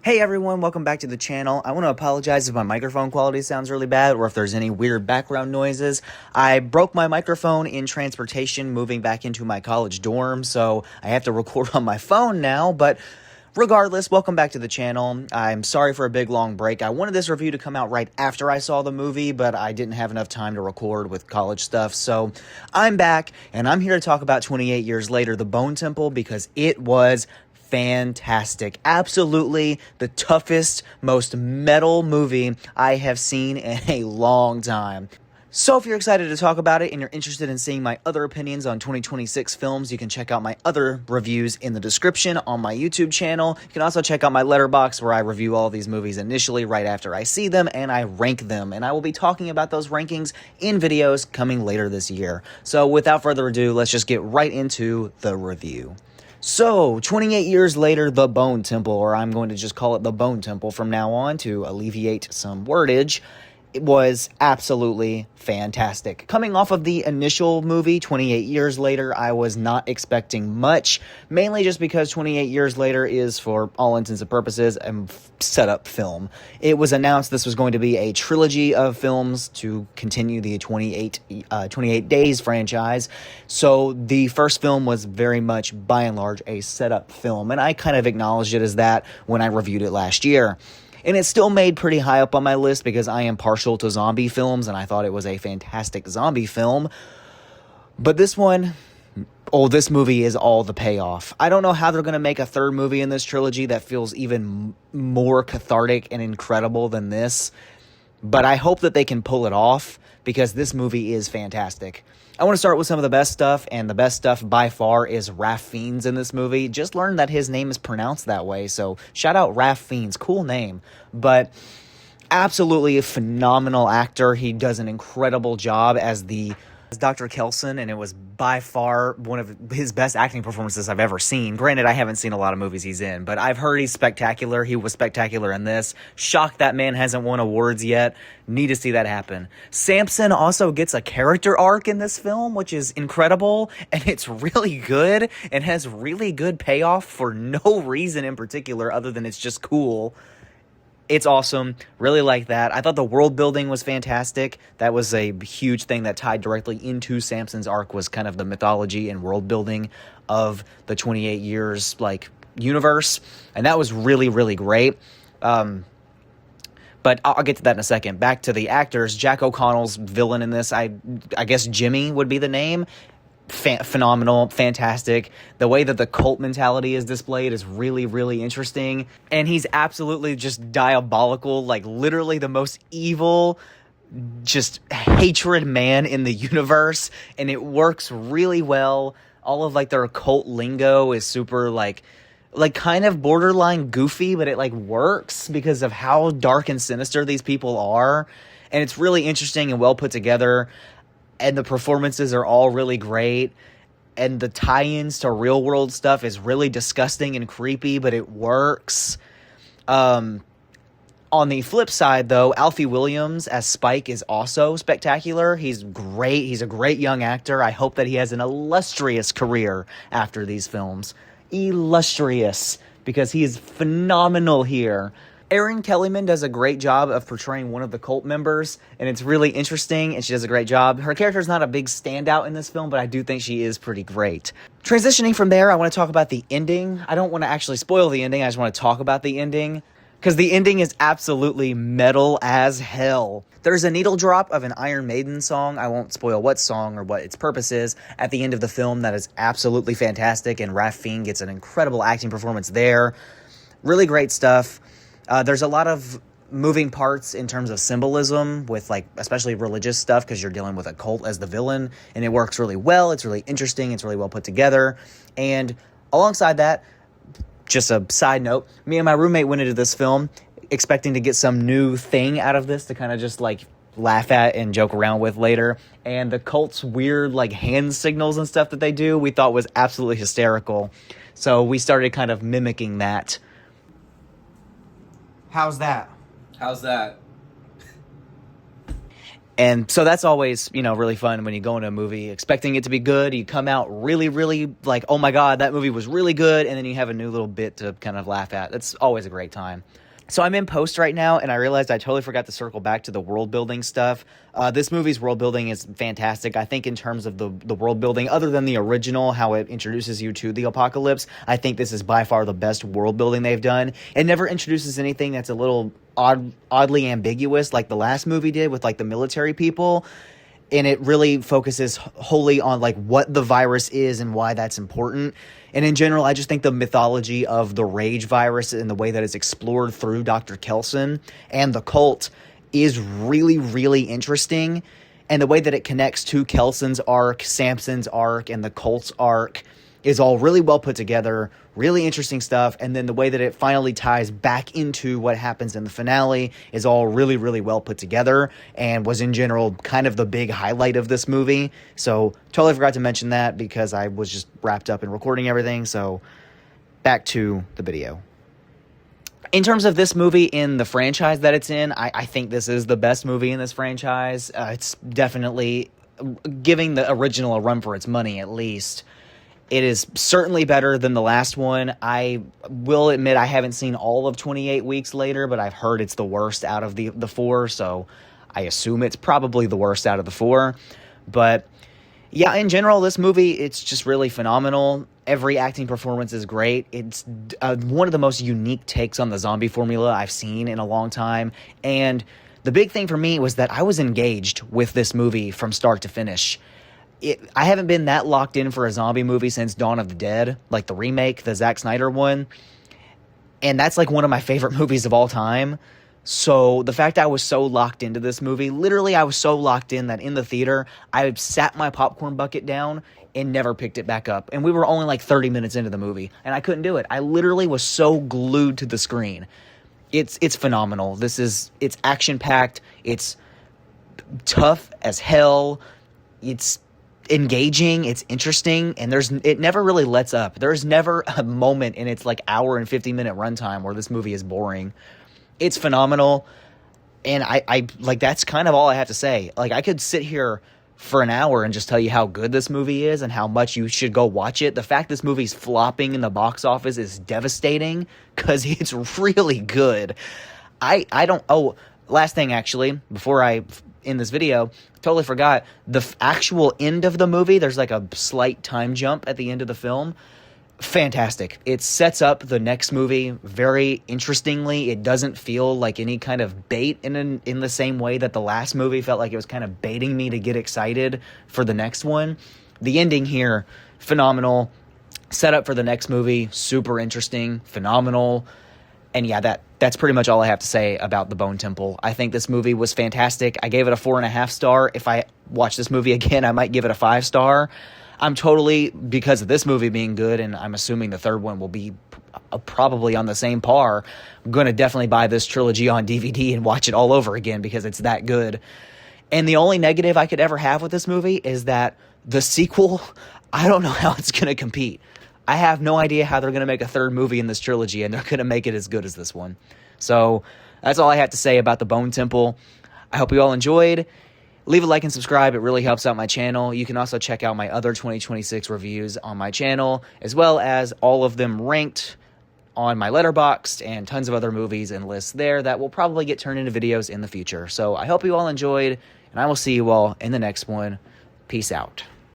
Hey everyone, welcome back to the channel. I want to apologize if my microphone quality sounds really bad or if there's any weird background noises. I broke my microphone in transportation moving back into my college dorm, so I have to record on my phone now, but regardless, welcome back to the channel. I'm sorry for a big long break. I wanted this review to come out right after I saw the movie, but I didn't have enough time to record with college stuff, so I'm back, and I'm here to talk about 28 Years Later, The Bone Temple, because it was fantastic. Absolutely the toughest, most metal movie I have seen in a long time. So if you're excited to talk about it and you're interested in seeing my other opinions on 2026 films, you can check out my other reviews in the description on my YouTube channel. You can also check out my Letterboxd where I review all these movies initially right after I see them and I rank them. And I will be talking about those rankings in videos coming later this year. So without further ado, let's just get right into the review. So, 28 years later, The Bone Temple, or I'm going to just call it The Bone Temple from now on to alleviate some wordage, it was absolutely fantastic. Coming off of the initial movie, 28 Years Later, I was not expecting much, mainly just because 28 Years Later is, for all intents and purposes, a setup film. It was announced this was going to be a trilogy of films to continue the 28 Days franchise, so the first film was very much, by and large, a setup film, and I kind of acknowledged it as that when I reviewed it last year. And it still made pretty high up on my list because I am partial to zombie films, and I thought it was a fantastic zombie film. But this movie is all the payoff. I don't know how they're going to make a third movie in this trilogy that feels even more cathartic and incredible than this. But I hope that they can pull it off because this movie is fantastic. I want to start with some of the best stuff, and the best stuff by far is Ralph Fiennes in this movie. Just learned that his name is pronounced that way, so shout out Ralph Fiennes. Cool name. But absolutely a phenomenal actor. He does an incredible job as Dr. Kelson, and it was by far one of his best acting performances I've ever seen. Granted, I haven't seen a lot of movies he's in, but I've heard he's spectacular. He was spectacular in this. Shocked that man hasn't won awards yet. Need to see that happen. Samson also gets a character arc in this film, which is incredible, and it's really good and has really good payoff for no reason in particular other than it's just cool. It's awesome. Really like that. I thought the world building was fantastic. That was a huge thing that tied directly into Samson's arc, was kind of the mythology and world building of the 28 years universe. And that was really, really great. But I'll get to that in a second. Back to the actors. Jack O'Connell's villain in this, I guess Jimmy would be the name. Phenomenal, fantastic. The way that the cult mentality is displayed is really, really interesting. And he's absolutely just diabolical, like literally the most evil, just hatred man in the universe. And it works really well. All of their cult lingo is super kind of borderline goofy, but it works because of how dark and sinister these people are. And it's really interesting and well put together. And the performances are all really great. And the tie-ins to real-world stuff is really disgusting and creepy, but it works. On the flip side, though, Alfie Williams as Spike is also spectacular. He's great. He's a great young actor. I hope that he has an illustrious career after these films. Illustrious, because he is phenomenal here. Erin Kellyman does a great job of portraying one of the cult members, and it's really interesting, and she does a great job. Her character is not a big standout in this film, but I do think she is pretty great. Transitioning from there, I want to talk about the ending. I don't want to actually spoil the ending, I just want to talk about the ending, because the ending is absolutely metal as hell. There's a needle drop of an Iron Maiden song, I won't spoil what song or what its purpose is, at the end of the film that is absolutely fantastic, and Ralph Fiennes gets an incredible acting performance there. Really great stuff. There's a lot of moving parts in terms of symbolism with especially religious stuff because you're dealing with a cult as the villain, and it works really well. It's really interesting. It's really well put together. And alongside that, just a side note, me and my roommate went into this film expecting to get some new thing out of this to kind of just laugh at and joke around with later. And the cult's weird hand signals and stuff that they do, we thought was absolutely hysterical. So we started kind of mimicking that. How's that? How's that? And so that's always, really fun when you go into a movie expecting it to be good. You come out really, really like, oh my God, that movie was really good. And then you have a new little bit to kind of laugh at. That's always a great time. So I'm in post right now, and I realized I totally forgot to circle back to the world building stuff. This movie's world building is fantastic. I think in terms of the world building, other than the original, how it introduces you to the apocalypse, I think this is by far the best world building they've done. It never introduces anything that's a little oddly ambiguous like the last movie did with like the military people. And it really focuses wholly on like what the virus is and why that's important. And in general, I just think the mythology of the rage virus and the way that it's explored through Dr. Kelson and the cult is really, really interesting. And the way that it connects to Kelson's arc, Samson's arc, and the cult's arc is all really well put together, really interesting stuff. And then the way that it finally ties back into what happens in the finale is all really, really well put together and was in general kind of the big highlight of this movie. So totally forgot to mention that because I was just wrapped up in recording everything. So back to the video. In terms of this movie in the franchise that it's in, I think this is the best movie in this franchise. It's definitely giving the original a run for its money, at least. It is certainly better than the last one. I will admit I haven't seen all of 28 Weeks Later, but I've heard it's the worst out of the four, so I assume it's probably the worst out of the four. But yeah, in general, this movie, it's just really phenomenal. Every acting performance is great. It's one of the most unique takes on the zombie formula I've seen in a long time. And the big thing for me was that I was engaged with this movie from start to finish. I haven't been that locked in for a zombie movie since Dawn of the Dead, like the remake, the Zack Snyder one. And that's like one of my favorite movies of all time. So the fact I was so locked into this movie, literally I was so locked in that in the theater, I sat my popcorn bucket down and never picked it back up. And we were only like 30 minutes into the movie, and I couldn't do it. I literally was so glued to the screen. It's phenomenal. It's action-packed. It's tough as hell. It's engaging, it's interesting, and it never really lets up. There's never a moment in its like hour and 50-minute runtime where this movie is boring. It's phenomenal, and I like that's kind of all I have to say. Like I could sit here for an hour and just tell you how good this movie is and how much you should go watch it. The fact this movie's flopping in the box office is devastating because it's really good. Last thing actually, before I in this video, totally forgot, the actual end of the movie, there's like a slight time jump at the end of the film. Fantastic. It sets up the next movie very interestingly. It doesn't feel like any kind of bait in the same way that the last movie felt like it was kind of baiting me to get excited for the next one. The ending here, phenomenal. Setup for the next movie, super interesting, phenomenal. And yeah, that's pretty much all I have to say about The Bone Temple. I think this movie was fantastic. I gave it a 4.5 star. If I watch this movie again, I might give it a 5 star. I'm totally, because of this movie being good, and I'm assuming the third one will be probably on the same par, I'm going to definitely buy this trilogy on DVD and watch it all over again because it's that good. And the only negative I could ever have with this movie is that the sequel, I don't know how it's going to compete. I have no idea how they're going to make a third movie in this trilogy, and they're going to make it as good as this one. So that's all I have to say about The Bone Temple. I hope you all enjoyed. Leave a like and subscribe. It really helps out my channel. You can also check out my other 2026 reviews on my channel, as well as all of them ranked on my Letterboxd and tons of other movies and lists there that will probably get turned into videos in the future. So I hope you all enjoyed, and I will see you all in the next one. Peace out.